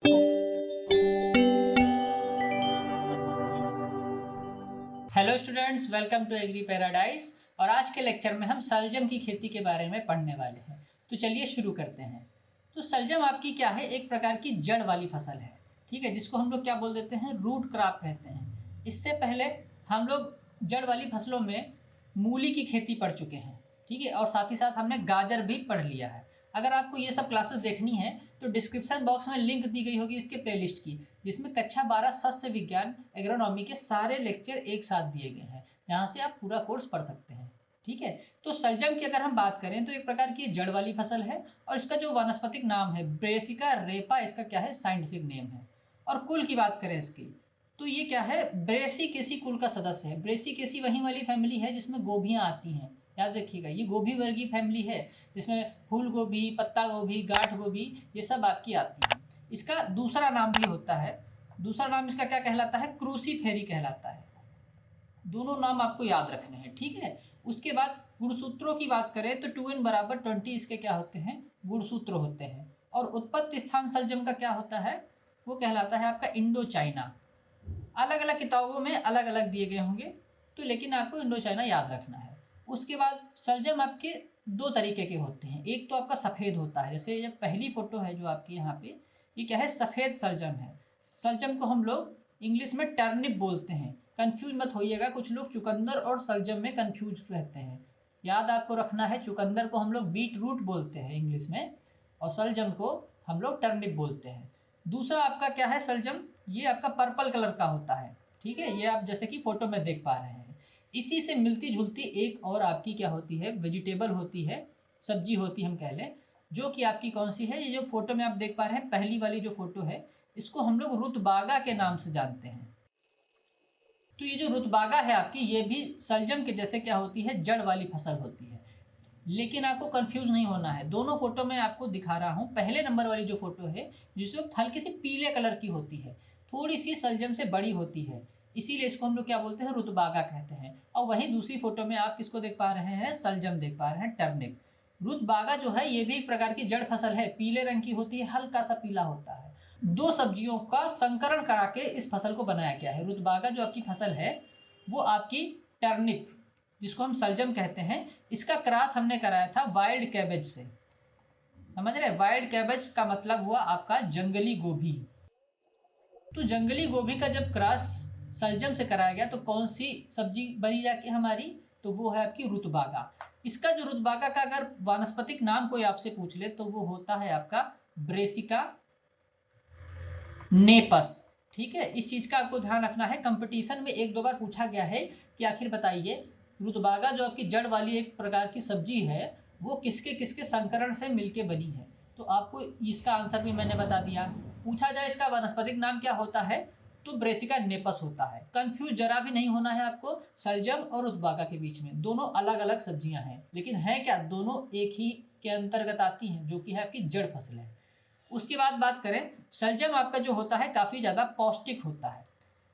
Hello students, welcome to agri paradise. और आज के लेक्चर में हम शलजम की खेती के बारे में पढ़ने वाले हैं। तो चलिए शुरू करते हैं। तो शलजम आपकी क्या है, एक प्रकार की जड़ वाली फसल है, ठीक है, जिसको हम लोग क्या बोल देते हैं, रूट क्रॉप कहते हैं। इससे पहले हम लोग जड़ वाली फसलों में मूली की खेती पढ़ चुके हैं, ठीक है, और साथ ही साथ हमने गाजर भी पढ़ लिया है। अगर आपको ये सब क्लासेस देखनी है तो डिस्क्रिप्शन बॉक्स में लिंक दी गई होगी इसके प्लेलिस्ट की, जिसमें कक्षा 12 सस्य विज्ञान एग्रोनॉमी के सारे लेक्चर एक साथ दिए गए हैं, जहाँ से आप पूरा कोर्स पढ़ सकते हैं, ठीक है। तो शलजम की अगर हम बात करें तो एक प्रकार की जड़ वाली फसल है, और इसका जो वानस्पतिक नाम है ब्रेसिका रेपा, इसका क्या है, साइंटिफिक नेम है। और कुल की बात करें इसकी, तो ये क्या है, ब्रेसिकेसी कुल का सदस्य है। ब्रेसिकेसी वही वाली फैमिली है जिसमें गोभियाँ आती हैं, याद रखिएगा, ये गोभी वर्गीय फैमिली है, जिसमें फूल गोभी, पत्ता गोभी, गांठ गोभी, ये सब आपकी आती है। इसका दूसरा नाम भी होता है, दूसरा नाम इसका क्या कहलाता है, क्रूसीफेरी कहलाता है। दोनों नाम आपको याद रखने हैं, ठीक है। उसके बाद गुणसूत्रों की बात करें तो 2n बराबर 20 इसके क्या होते हैं, गुणसूत्र होते हैं। और उत्पत्ति स्थान शलजम का क्या होता है, वो कहलाता है आपका इंडो चाइना। अलग अलग किताबों में अलग अलग दिए गए होंगे, तो लेकिन आपको इंडो चाइना याद रखना है। उसके बाद शलजम आपके दो तरीके के होते हैं। एक तो आपका सफ़ेद होता है, जैसे ये पहली फ़ोटो है जो आपकी यहाँ पे, ये क्या है, सफ़ेद शलजम है। शलजम को हम लोग इंग्लिश में टर्निप बोलते हैं, कंफ्यूज मत होइएगा, कुछ लोग चुकंदर और शलजम में कंफ्यूज रहते हैं। याद आपको रखना है, चुकंदर को हम लोग बीट रूट बोलते हैं इंग्लिश में, और शलजम को हम लोग टर्निप बोलते हैं। दूसरा आपका क्या है शलजम, ये आपका पर्पल कलर का होता है, ठीक है, ये आप जैसे कि फ़ोटो में देख पा रहे हैं। इसी से मिलती जुलती एक और आपकी क्या होती है, वेजिटेबल होती है, सब्जी होती है हम कह लें, जो कि आपकी कौन सी है, ये जो फोटो में आप देख पा रहे हैं, पहली वाली जो फोटो है, इसको हम लोग रुतबागा के नाम से जानते हैं। तो ये जो रुतबागा है आपकी, ये भी शलजम के जैसे क्या होती है, जड़ वाली फसल होती है। लेकिन आपको कंफ्यूज नहीं होना है, दोनों फोटो में आपको दिखा रहा हूँ। पहले नंबर वाली जो फोटो है, जिसमें हल्की सी पीले कलर की होती है, थोड़ी सी शलजम से बड़ी होती है, इसीलिए इसको हम लोग क्या बोलते हैं, रुतबागा कहते हैं। और वहीं दूसरी फोटो में आप किसको देख पा रहे हैं, शलजम देख पा रहे हैं, टर्निप। रुतबागा जो है ये भी एक प्रकार की जड़ फसल है, पीले रंग की होती है, हल्का सा पीला होता है। दो सब्जियों का संकरण करा के इस फसल को बनाया गया है। रुतबागा जो आपकी फसल है वो आपकी टर्निप, जिसको हम शलजम कहते हैं, इसका क्रॉस हमने कराया था वाइल्ड कैबेज से। समझ रहे, वाइल्ड कैबेज का मतलब हुआ आपका जंगली गोभी। तो जंगली गोभी का जब क्रॉस शलजम से कराया गया तो कौन सी सब्जी बनी जाके हमारी, तो वो है आपकी रुतबागा। इसका जो रुतबागा का अगर वानस्पतिक नाम कोई आपसे पूछ ले तो वो होता है आपका ब्रेसिका नेपस, ठीक है। इस चीज़ का आपको ध्यान रखना है, कंपटीशन में एक दो बार पूछा गया है कि आखिर बताइए रुतबागा जो आपकी जड़ वाली एक प्रकार की सब्जी है वो किसके किसके संकरण से मिलके बनी है, तो आपको इसका आंसर भी मैंने बता दिया। पूछा जाए इसका वानस्पतिक नाम क्या होता है, तो ब्रेसिका नेपस होता है। कंफ्यूज जरा भी नहीं होना है आपको, शलजम और रुतबागा के बीच में दोनों अलग अलग सब्जियां हैं, लेकिन है क्या, दोनों एक ही के अंतर्गत आती हैं, जो कि है आपकी जड़ फसल है। उसके बाद बात करें, शलजम आपका जो होता है काफ़ी ज़्यादा पौष्टिक होता है,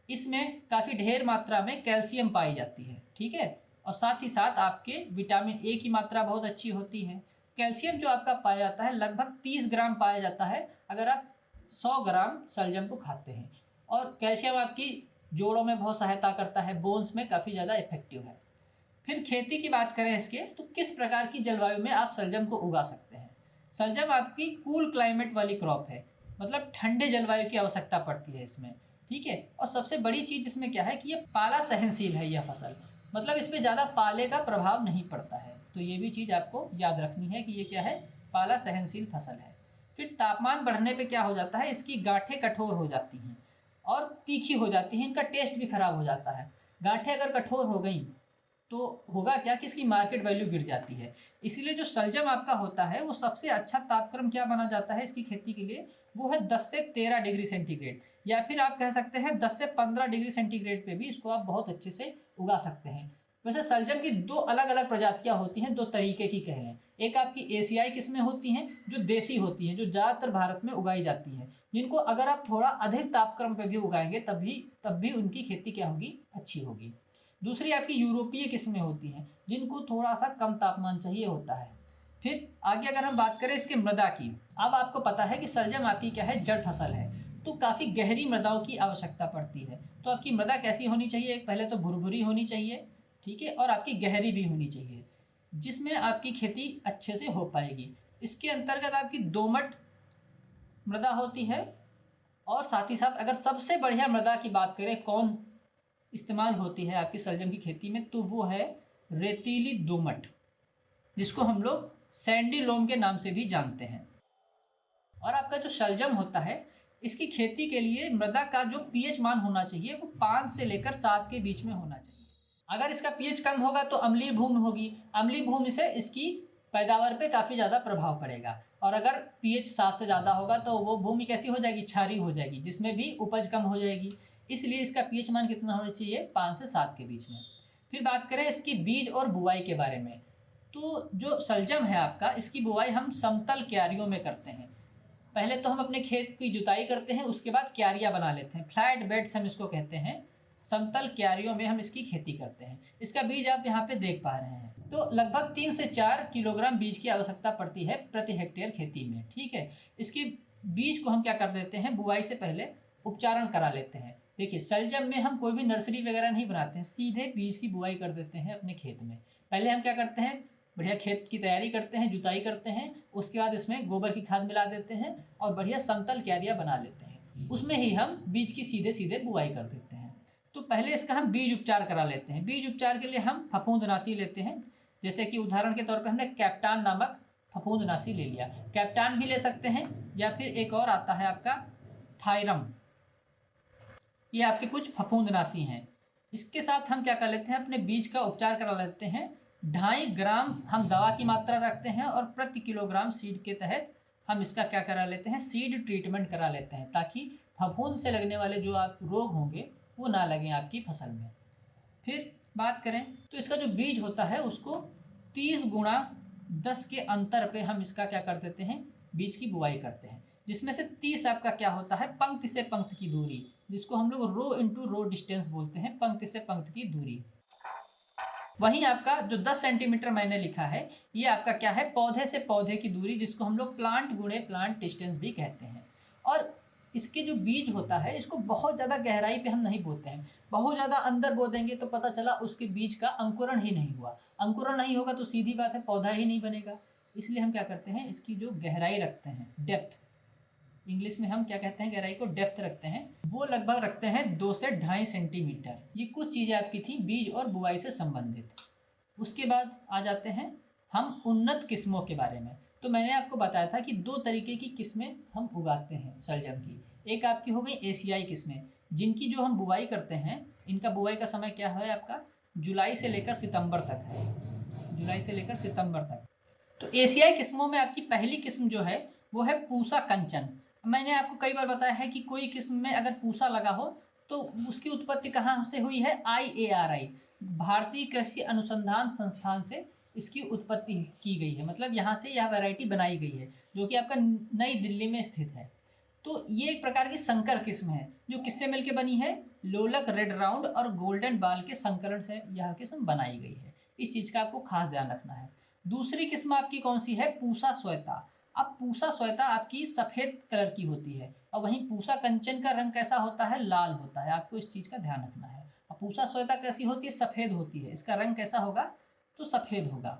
इसमें काफ़ी ढेर मात्रा में कैल्शियम पाई जाती है, ठीक है, और साथ ही साथ आपके विटामिन ए की मात्रा बहुत अच्छी होती है। कैल्शियम जो आपका पाया जाता है लगभग 30 ग्राम पाया जाता है अगर आप 100 ग्राम शलजम को खाते हैं। और कैल्शियम आपकी जोड़ों में बहुत सहायता करता है, बोन्स में काफ़ी ज़्यादा इफेक्टिव है। फिर खेती की बात करें इसके, तो किस प्रकार की जलवायु में आप शलजम को उगा सकते हैं। शलजम आपकी कूल क्लाइमेट वाली क्रॉप है, मतलब ठंडे जलवायु की आवश्यकता पड़ती है इसमें, ठीक है। और सबसे बड़ी चीज़ इसमें क्या है कि ये पाला सहनशील है, यह फसल, मतलब इसमें ज़्यादा पाले का प्रभाव नहीं पड़ता है। तो ये भी चीज़ आपको याद रखनी है कि ये क्या है, पाला सहनशील फसल है। फिर तापमान बढ़ने पे क्या हो जाता है, इसकी गांठें कठोर हो जाती हैं और तीखी हो जाती हैं, इनका टेस्ट भी खराब हो जाता है। गांठें अगर कठोर हो गई तो होगा क्या कि इसकी मार्केट वैल्यू गिर जाती है। इसीलिए जो शलजम आपका होता है वो सबसे अच्छा तापक्रम क्या माना जाता है इसकी खेती के लिए, वो है 10 से 13 डिग्री सेंटीग्रेड, या फिर आप कह सकते हैं 10 से 15 डिग्री सेंटीग्रेड पे भी इसको आप बहुत अच्छे से उगा सकते हैं। वैसे शलजम की दो अलग अलग प्रजातियां होती हैं, दो तरीके की कह लें। एक आपकी एशियाई किस्में होती हैं जो देसी होती हैं, जो ज़्यादातर भारत में उगाई जाती हैं, जिनको अगर आप थोड़ा अधिक तापक्रम पे भी उगाएंगे तब भी उनकी खेती क्या होगी, अच्छी होगी। दूसरी आपकी यूरोपीय किस्में होती हैं जिनको थोड़ा सा कम तापमान चाहिए होता है। फिर आगे अगर हम बात करें इसके मृदा की, अब आपको पता है कि शलजम आपकी क्या है, जड़ फसल है, तो काफ़ी गहरी मृदाओं की आवश्यकता पड़ती है। तो आपकी मृदा कैसी होनी चाहिए? एक पहले तो भुरभुरी होनी चाहिए, ठीक है, और आपकी गहरी भी होनी चाहिए, जिसमें आपकी खेती अच्छे से हो पाएगी। इसके अंतर्गत आपकी दोमट मृदा होती है, और साथ ही साथ अगर सबसे बढ़िया मृदा की बात करें कौन इस्तेमाल होती है आपकी शलजम की खेती में, तो वो है रेतीली दोमट, जिसको हम लोग सैंडी लोम के नाम से भी जानते हैं। और आपका जो शलजम होता है, इसकी खेती के लिए मृदा का जो पीएच मान होना चाहिए वो 5 से लेकर 7 के बीच में होना चाहिए। अगर इसका पीएच कम होगा तो अम्लीय भूमि होगी, अम्लीय भूमि से इसकी पैदावार पे काफ़ी ज़्यादा प्रभाव पड़ेगा। और अगर पीएच 7 से ज़्यादा होगा तो वो भूमि कैसी हो जाएगी? क्षारीय हो जाएगी, जिसमें भी उपज कम हो जाएगी। इसलिए इसका पीएच मान कितना होना चाहिए? 5 से 7 के बीच में। फिर बात करें इसकी बीज और बुआई के बारे में, तो जो शलजम है आपका, इसकी बुआई हम समतल क्यारियों में करते हैं। पहले तो हम अपने खेत की जुताई करते हैं, उसके बाद क्यारियाँ बना लेते हैं, फ्लैट बेड्स हम इसको कहते हैं। समतल क्यारियों में हम इसकी खेती करते हैं। इसका बीज आप यहाँ पे देख पा रहे हैं। तो लगभग 3 से 4 किलोग्राम बीज की आवश्यकता पड़ती है प्रति हेक्टेयर खेती में, ठीक है। इसकी बीज को हम क्या कर देते हैं? बुआई से पहले उपचारण करा लेते हैं। देखिए, शलजम में हम कोई भी नर्सरी वगैरह नहीं बनाते हैं, सीधे बीज की बुआई कर देते हैं अपने खेत में। पहले हम क्या करते हैं? बढ़िया खेत की तैयारी करते हैं, जुताई करते हैं, उसके बाद इसमें गोबर की खाद मिला देते हैं और बढ़िया समतल क्यारियाँ बना लेते हैं। उसमें ही हम बीज की सीधे सीधे बुआई कर देते हैं। तो पहले इसका हम बीज उपचार करा लेते हैं। बीज उपचार के लिए हम फफूंदनाशी लेते हैं, जैसे कि उदाहरण के तौर पे हमने कैप्टान नामक फफूंदनाशी ले लिया। कैप्टान भी ले सकते हैं, या फिर एक और आता है आपका थायरम। ये आपके कुछ फफूंदनाशी हैं। इसके साथ हम क्या कर लेते हैं? अपने बीज का उपचार करा लेते हैं। 2.5 ग्राम हम दवा की मात्रा रखते हैं, और प्रति किलोग्राम सीड के तहत हम इसका क्या करा लेते हैं? सीड ट्रीटमेंट करा लेते हैं, ताकि फफूंद से लगने वाले जो आप रोग होंगे वो ना लगें आपकी फसल में। फिर बात करें तो इसका जो बीज होता है उसको 30 गुणा 10 के अंतर पे हम इसका क्या कर देते हैं? बीज की बुआई करते हैं, जिसमें से 30 आपका क्या होता है? पंक्ति से पंक्ति की दूरी, जिसको हम लोग रो इंटू रो डिस्टेंस बोलते हैं, पंक्ति से पंक्ति की दूरी। वहीं आपका जो 10 सेंटीमीटर मैंने लिखा है, ये आपका क्या है? पौधे से पौधे की दूरी, जिसको हम लोग प्लांट गुणे प्लांट डिस्टेंस भी कहते हैं। और इसके जो बीज होता है, इसको बहुत ज़्यादा गहराई पे हम नहीं बोते हैं। बहुत ज़्यादा अंदर बो देंगे तो पता चला उसके बीज का अंकुरण ही नहीं हुआ। अंकुरण नहीं होगा तो सीधी बात है पौधा ही नहीं बनेगा। इसलिए हम क्या करते हैं? इसकी जो गहराई रखते हैं, डेप्थ, इंग्लिश में हम क्या कहते हैं? गहराई को डेप्थ रखते हैं। वो लगभग रखते हैं 2 से 2.5 सेंटीमीटर। ये कुछ चीज़ें आपकी थी बीज और बुआई से संबंधित। उसके बाद आ जाते हैं हम उन्नत किस्मों के बारे में। तो मैंने आपको बताया था कि 2 तरीके की किस्में हम उगाते हैं शलजम की। एक आपकी हो गई एशियाई किस्में, जिनकी जो हम बुआई करते हैं, इनका बुआई का समय क्या है आपका? जुलाई से लेकर सितंबर तक है, जुलाई से लेकर सितंबर तक। तो एशियाई किस्मों में आपकी पहली किस्म जो है वो है पूसा कंचन। मैंने आपको कई बार बताया है कि कोई किस्म में अगर पूसा लगा हो तो उसकी उत्पत्ति कहाँ से हुई है? IARI, भारतीय कृषि अनुसंधान संस्थान से इसकी उत्पत्ति की गई है। मतलब यहाँ से यह वैरायटी बनाई गई है, जो कि आपका नई दिल्ली में स्थित है। तो ये एक प्रकार की संकर किस्म है, जो किससे मिलके बनी है? लोलक, रेड राउंड और गोल्डन बाल के संकरण से यह किस्म बनाई गई है। इस चीज़ का आपको खास ध्यान रखना है। दूसरी किस्म आपकी कौन सी है? पूसा श्वेता। अब पूसा श्वेता आपकी सफ़ेद कलर की होती है, और वहीं पूसा कंचन का रंग कैसा होता है? लाल होता है। आपको इस चीज़ का ध्यान रखना है। अब पूसा श्वेता कैसी होती है? सफ़ेद होती है। इसका रंग कैसा होगा? तो सफ़ेद होगा,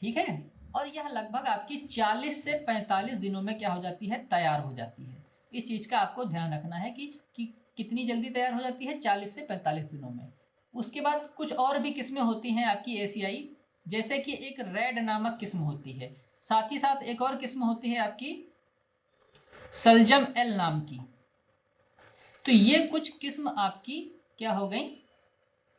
ठीक है। और यह लगभग आपकी 40 से 45 दिनों में क्या हो जाती है? तैयार हो जाती है। इस चीज़ का आपको ध्यान रखना है कि कितनी जल्दी तैयार हो जाती है? 40 से 45 दिनों में। उसके बाद कुछ और भी किस्में होती हैं आपकी एशियाई, जैसे कि एक रेड नामक किस्म होती है। साथ ही साथ एक और किस्म होती है आपकी शलजम एल नाम की। तो ये कुछ किस्म आपकी क्या हो गई?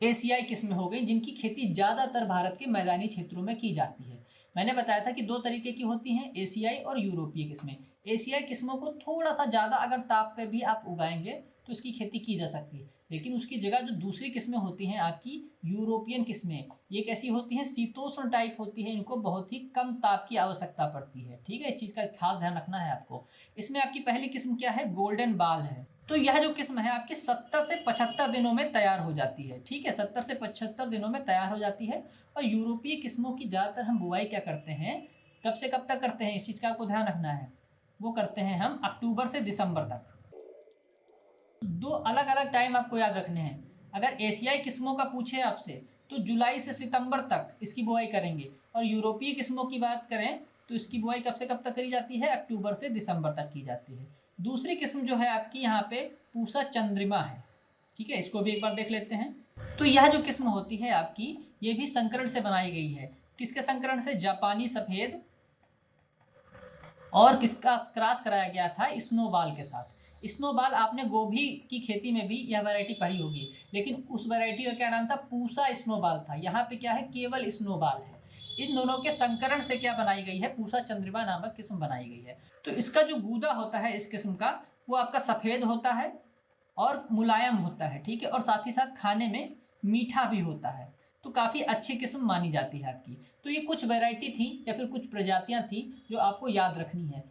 एशियाई किस्में हो गई, जिनकी खेती ज़्यादातर भारत के मैदानी क्षेत्रों में की जाती है। मैंने बताया था कि 2 तरीके की होती हैं, एशियाई और यूरोपीय किस्में। एशियाई किस्मों को थोड़ा सा ज़्यादा अगर ताप पे भी आप उगाएंगे तो इसकी खेती की जा सकती है, लेकिन उसकी जगह जो दूसरी किस्में होती हैं आपकी यूरोपियन किस्में, ये कैसी होती हैं? शीतोष्ण टाइप होती है। इनको बहुत ही कम ताप की आवश्यकता पड़ती है, ठीक है। इस चीज़ का खास ध्यान रखना है आपको। इसमें आपकी पहली किस्म क्या है? गोल्डन बाल है। तो यह जो किस्म है आपकी 70 से 75 दिनों में तैयार हो जाती है, ठीक है। 70 से 75 दिनों में तैयार हो जाती है। और यूरोपीय किस्मों की ज़्यादातर हम बुआई क्या करते हैं? कब से कब तक करते हैं? इस चीज़ का आपको ध्यान रखना है। वो करते हैं हम अक्टूबर से दिसंबर तक। अलग अलग टाइम आपको याद रखने हैं। अगर एशियाई किस्मों का पूछे आपसे तो जुलाई से सितंबर तक इसकी बुआई करेंगे, और यूरोपीय किस्मों की बात करें तो इसकी बुआई कब से कब तक करी जाती है, अक्टूबर से दिसंबर तक की जाती है। दूसरी किस्म जो है आपकी यहाँ पे पूसा चंद्रिमा है, ठीक है, इसको भी एक बार देख लेते हैं। तो यह जो किस्म होती है आपकी, ये भी संकरण से बनाई गई है। किसके संकरण से, जापानी सफ़ेद और किसका क्रॉस कराया गया था, स्नोबॉल के साथ। स्नोबॉल आपने गोभी की खेती में भी यह वैरायटी पढ़ी होगी, लेकिन उस वैरायटी का क्या नाम था, पूसा स्नोबॉल था। यहाँ पे क्या है, केवल स्नोबॉल है। इन दोनों के संकरण से क्या बनाई गई है, पूसा चंद्रिमा नामक किस्म बनाई गई है। तो इसका जो गूदा होता है इस किस्म का, वो आपका सफ़ेद होता है और मुलायम होता है, ठीक है, और साथ ही साथ खाने में मीठा भी होता है। तो काफ़ी अच्छी किस्म मानी जाती है आपकी। तो ये कुछ वैरायटी थी या फिर कुछ प्रजातियां थी जो आपको याद रखनी है।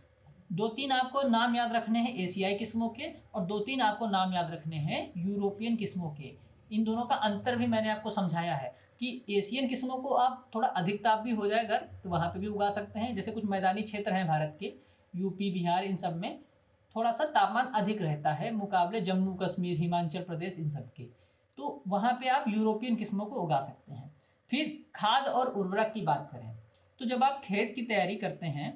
2-3 आपको नाम याद रखने हैं एशियाई किस्मों के, और 2-3 आपको नाम याद रखने हैं यूरोपियन किस्मों के। इन दोनों का अंतर भी मैंने आपको समझाया है कि एशियन किस्मों को आप थोड़ा अधिक ताप भी हो जाए अगर, तो वहाँ पे भी उगा सकते हैं। जैसे कुछ मैदानी क्षेत्र हैं भारत के, यूपी, बिहार, इन सब में थोड़ा सा तापमान अधिक रहता है मुकाबले जम्मू कश्मीर, हिमाचल प्रदेश, इन सब के। तो वहाँ पे आप यूरोपियन किस्मों को उगा सकते हैं। फिर खाद और उर्वरक की बात करें तो जब आप खेत की तैयारी करते हैं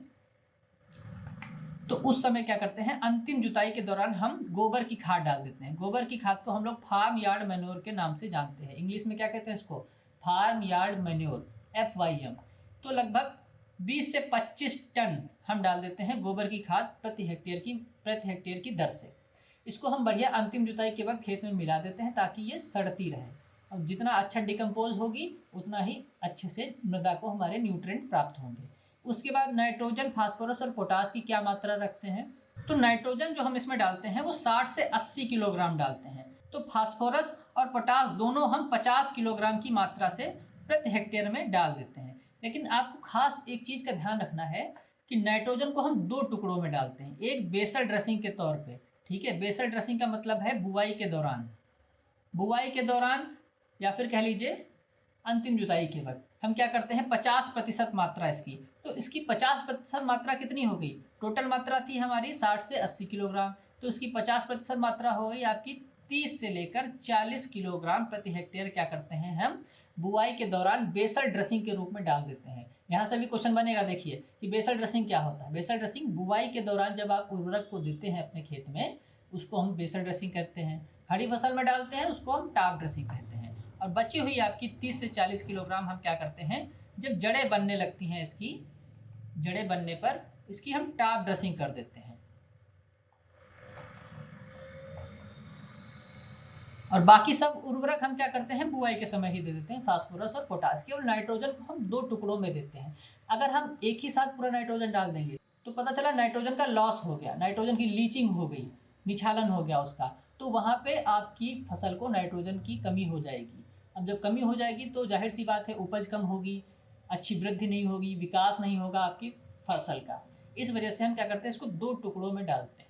तो उस समय क्या करते हैं, अंतिम जुताई के दौरान हम गोबर की खाद डाल देते हैं। गोबर की खाद को हम लोग फार्म यार्ड मैन्योर के नाम से जानते हैं। इंग्लिश में क्या कहते हैं इसको, फार्म यार्ड मैन्योर, FYM। तो लगभग 20 से 25 टन हम डाल देते हैं गोबर की खाद प्रति हेक्टेयर की दर से। इसको हम बढ़िया अंतिम जुताई के वक्त खेत में मिला देते हैं ताकि ये सड़ती रहे। अब जितना अच्छा डिकम्पोज होगी उतना ही अच्छे से मृदा को हमारे न्यूट्रिएंट प्राप्त होंगे। उसके बाद नाइट्रोजन, फास्फोरस और पोटास की क्या मात्रा रखते हैं, तो नाइट्रोजन जो हम इसमें डालते हैं वो 60 से 80 किलोग्राम डालते हैं। तो फास्फोरस और पोटास दोनों हम 50 किलोग्राम की मात्रा से प्रति हेक्टेयर में डाल देते हैं। लेकिन आपको खास एक चीज़ का ध्यान रखना है कि नाइट्रोजन को हम 2 टुकड़ों में डालते हैं। एक बेसल ड्रेसिंग के तौर पे, ठीक है, बेसल ड्रेसिंग का मतलब है बुआई के दौरान या फिर कह लीजिए अंतिम जुताई के वक्त हम क्या करते हैं, 50% मात्रा इसकी। तो इसकी 50% मात्रा कितनी हो गई, टोटल मात्रा थी हमारी 60 से 80 किलोग्राम, तो इसकी 50% मात्रा हो गई आपकी 30 से लेकर 40 किलोग्राम प्रति हेक्टेयर। क्या करते हैं, हम बुआई के दौरान बेसल ड्रेसिंग के रूप में डाल देते हैं। यहाँ से भी क्वेश्चन बनेगा, देखिए कि बेसल ड्रेसिंग क्या होता है। बेसल ड्रेसिंग बुआई के दौरान जब आप उर्वरक को देते हैं अपने खेत में, उसको हम बेसल ड्रेसिंग करते हैं। खड़ी फसल में डालते हैं उसको हम टॉप ड्रेसिंग कहते हैं। और बची हुई आपकी 30 से 40 किलोग्राम हम क्या करते हैं, जब जड़ें बनने लगती हैं, इसकी जड़ें बनने पर इसकी हम टॉप ड्रेसिंग कर देते हैं। और बाकी सब उर्वरक हम क्या करते हैं, बुआई के समय ही दे देते हैं, फास्फोरस और पोटास। केवल नाइट्रोजन को हम 2 टुकड़ों में देते हैं। अगर हम एक ही साथ पूरा नाइट्रोजन डाल देंगे तो पता चला नाइट्रोजन का लॉस हो गया, नाइट्रोजन की लीचिंग हो गई, निछालन हो गया उसका, तो वहाँ पे आपकी फसल को नाइट्रोजन की कमी हो जाएगी। अब जब कमी हो जाएगी तो जाहिर सी बात है उपज कम होगी, अच्छी वृद्धि नहीं होगी, विकास नहीं होगा आपकी फसल का। इस वजह से हम क्या करते हैं, इसको 2 टुकड़ों में डालते हैं।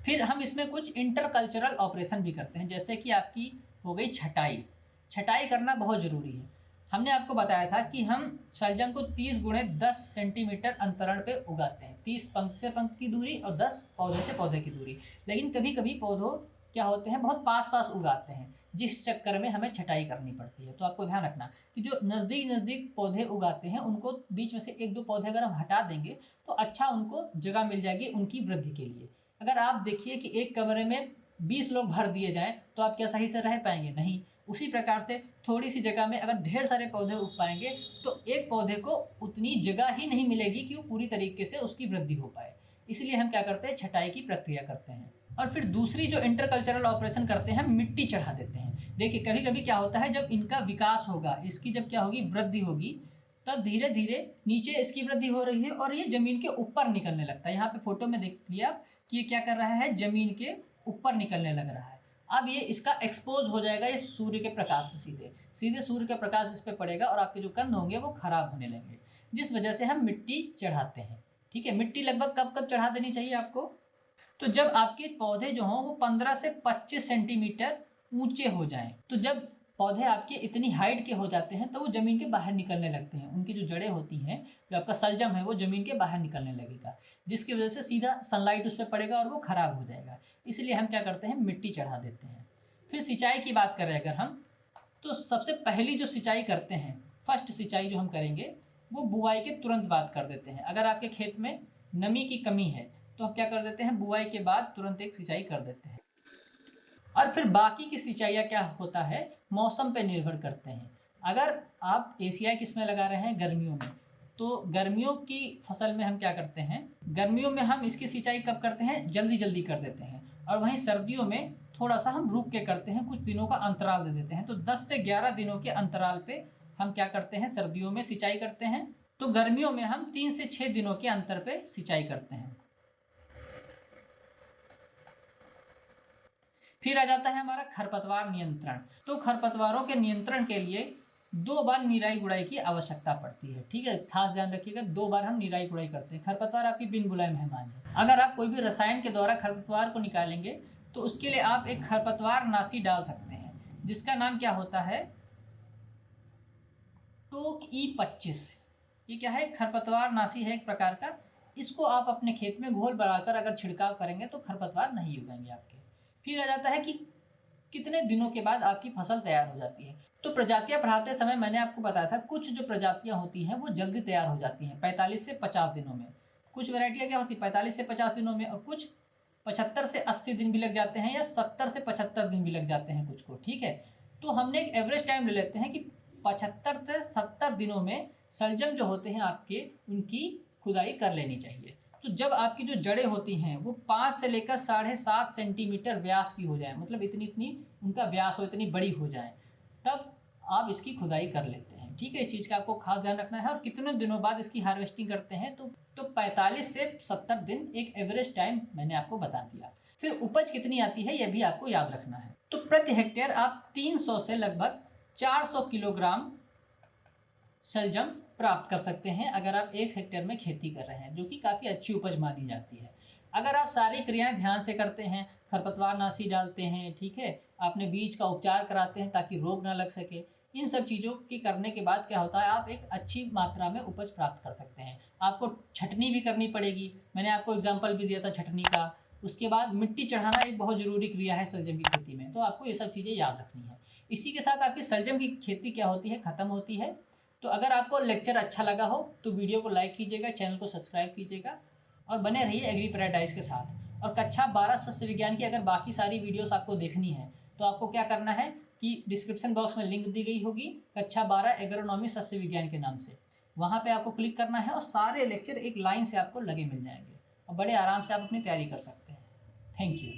फिर हम इसमें कुछ इंटरकल्चरल ऑपरेशन भी करते हैं, जैसे कि आपकी हो गई छटाई। छटाई करना बहुत ज़रूरी है। हमने आपको बताया था कि हम शलजम को 30 गुणे 10 सेंटीमीटर अंतरण पे उगाते हैं, 30 पंक्ति से पंक्ति की दूरी और 10 पौधे से पौधे की दूरी। लेकिन कभी कभी पौधों क्या होते हैं, बहुत पास पास उगाते हैं, जिस चक्कर में हमें छटाई करनी पड़ती है। तो आपको ध्यान रखना कि जो नज़दीक पौधे उगाते हैं उनको बीच में से 1-2 पौधे अगर हम हटा देंगे तो अच्छा उनको जगह मिल जाएगी उनकी वृद्धि के लिए। अगर आप देखिए कि एक कमरे में 20 लोग भर दिए जाएं तो आप क्या सही से रह पाएंगे, नहीं। उसी प्रकार से थोड़ी सी जगह में अगर ढेर सारे पौधे उग पाएंगे तो एक पौधे को उतनी जगह ही नहीं मिलेगी कि वो पूरी तरीके से उसकी वृद्धि हो पाए। इसलिए हम क्या करते हैं, छटाई की प्रक्रिया करते हैं। और फिर दूसरी जो इंटरकल्चरल ऑपरेशन करते हैं, मिट्टी चढ़ा देते हैं। देखिए कभी कभी क्या होता है, जब इनका विकास होगा, इसकी जब क्या होगी, वृद्धि होगी, तब धीरे धीरे नीचे इसकी वृद्धि हो रही है और ये ज़मीन के ऊपर निकलने लगता है। यहाँ पे फोटो में देख लिया कि ये क्या कर रहा है, ज़मीन के ऊपर निकलने लग रहा है। अब ये इसका एक्सपोज हो जाएगा ये सूर्य के प्रकाश से, सीधे सूर्य का प्रकाश इस पर पड़ेगा और आपके जो कंद होंगे वो खराब होने लगेंगे, जिस वजह से हम मिट्टी चढ़ाते हैं। ठीक है, मिट्टी लगभग कब कब चढ़ा देनी चाहिए आपको, तो जब आपके पौधे जो हों वो 15 से 25 सेंटीमीटर ऊंचे हो जाएं। तो जब पौधे आपके इतनी हाइट के हो जाते हैं तो वो ज़मीन के बाहर निकलने लगते हैं, उनकी जो जड़ें होती हैं, जो आपका सलजम है वो ज़मीन के बाहर निकलने लगेगा, जिसकी वजह से सीधा सनलाइट उस पर पड़ेगा और वो ख़राब हो जाएगा। इसलिए हम क्या करते हैं, मिट्टी चढ़ा देते हैं। फिर सिंचाई की बात करें अगर हम, तो सबसे पहली जो सिंचाई करते हैं, फर्स्ट सिंचाई जो हम करेंगे वो बुआई के तुरंत बाद कर देते हैं। अगर आपके खेत में नमी की कमी है तो हम क्या कर देते हैं, बुआई के बाद तुरंत एक सिंचाई कर देते हैं। और फिर बाकी की सिंचाइयाँ क्या होता है, मौसम पे निर्भर करते हैं। अगर आप एशियाई किस्में लगा रहे हैं गर्मियों में, तो गर्मियों की फसल में हम क्या करते हैं, गर्मियों में हम इसकी सिंचाई कब करते हैं, जल्दी जल्दी कर देते हैं। और वहीं सर्दियों में थोड़ा सा हम रुक के करते हैं, कुछ दिनों का अंतराल दे देते हैं। तो 10 से 11 दिनों के अंतराल पे हम क्या करते हैं, सर्दियों में सिंचाई करते हैं। तो गर्मियों में हम 3 से 6 दिनों के अंतर पे सिंचाई करते हैं। फिर आ जाता है हमारा खरपतवार नियंत्रण। तो खरपतवारों के नियंत्रण के लिए 2 बार निराई गुड़ाई की आवश्यकता पड़ती है। ठीक है, खास ध्यान रखिएगा, 2 बार हम निराई गुड़ाई करते हैं। खरपतवार आपकी बिन बुलाए मेहमान है। अगर आप कोई भी रसायन के द्वारा खरपतवार को निकालेंगे तो उसके लिए आप एक खरपतवार नाशी डाल सकते हैं, जिसका नाम क्या होता है, टोक E25। ये क्या है, खरपतवार नाशी है एक प्रकार का। इसको आप अपने खेत में घोल बनाकर अगर छिड़काव करेंगे तो खरपतवार नहीं उगेंगे आपके। फिर आ जाता है कि कितने दिनों के बाद आपकी फसल तैयार हो जाती है। तो प्रजातियां बढ़ाते समय मैंने आपको बताया था, कुछ जो प्रजातियां होती हैं वो जल्दी तैयार हो जाती हैं 45 से 50 दिनों में। कुछ वैरायटियां क्या होती है 45 से 50 दिनों में, और कुछ 75 से 80 दिन भी लग जाते हैं, या 70 से 75 दिन भी लग जाते हैं कुछ को। ठीक है, तो हमने एक एवरेज टाइम ले लेते हैं कि 75 से 70 दिनों में शलजम जो होते हैं आपके, उनकी खुदाई कर लेनी चाहिए। तो जब आपकी जो जड़ें होती हैं वो 5 से लेकर 7.5 सेंटीमीटर व्यास की हो जाए, मतलब इतनी इतनी उनका व्यास हो, इतनी बड़ी हो जाए, तब आप इसकी खुदाई कर लेते हैं। ठीक है, इस चीज़ का आपको खास ध्यान रखना है। और कितने दिनों बाद इसकी हार्वेस्टिंग करते हैं, तो 45 से 70 दिन एक एवरेज टाइम मैंने आपको बता दिया। फिर उपज कितनी आती है यह भी आपको याद रखना है। तो प्रति हेक्टेयर आप 300 से लगभग 400 किलोग्राम शलजम प्राप्त कर सकते हैं अगर आप 1 हेक्टेयर में खेती कर रहे हैं, जो कि काफ़ी अच्छी उपज मानी जाती है। अगर आप सारी क्रियाएं ध्यान से करते हैं, खरपतवार नाशी डालते हैं, ठीक है, आपने बीज का उपचार कराते हैं ताकि रोग ना लग सके, इन सब चीज़ों की करने के बाद क्या होता है, आप एक अच्छी मात्रा में उपज प्राप्त कर सकते हैं। आपको छटनी भी करनी पड़ेगी, मैंने आपको एग्जाम्पल भी दिया था छटनी का। उसके बाद मिट्टी चढ़ाना एक बहुत ज़रूरी क्रिया है शलजम की खेती में, तो आपको ये सब चीज़ें याद रखनी है। इसी के साथ आपकी शलजम की खेती क्या होती है, ख़त्म होती है। तो अगर आपको लेक्चर अच्छा लगा हो तो वीडियो को लाइक कीजिएगा, चैनल को सब्सक्राइब कीजिएगा और बने रहिए एग्री पैराडाइज के साथ। और कक्षा 12 सस्य विज्ञान की अगर बाकी सारी वीडियोस आपको देखनी है तो आपको क्या करना है कि डिस्क्रिप्शन बॉक्स में लिंक दी गई होगी कक्षा 12 एग्रोनॉमी सस्य विज्ञान के नाम से, वहाँ पे आपको क्लिक करना है और सारे लेक्चर एक लाइन से आपको लगे मिल जाएंगे और बड़े आराम से आप अपनी तैयारी कर सकते हैं। Thank you.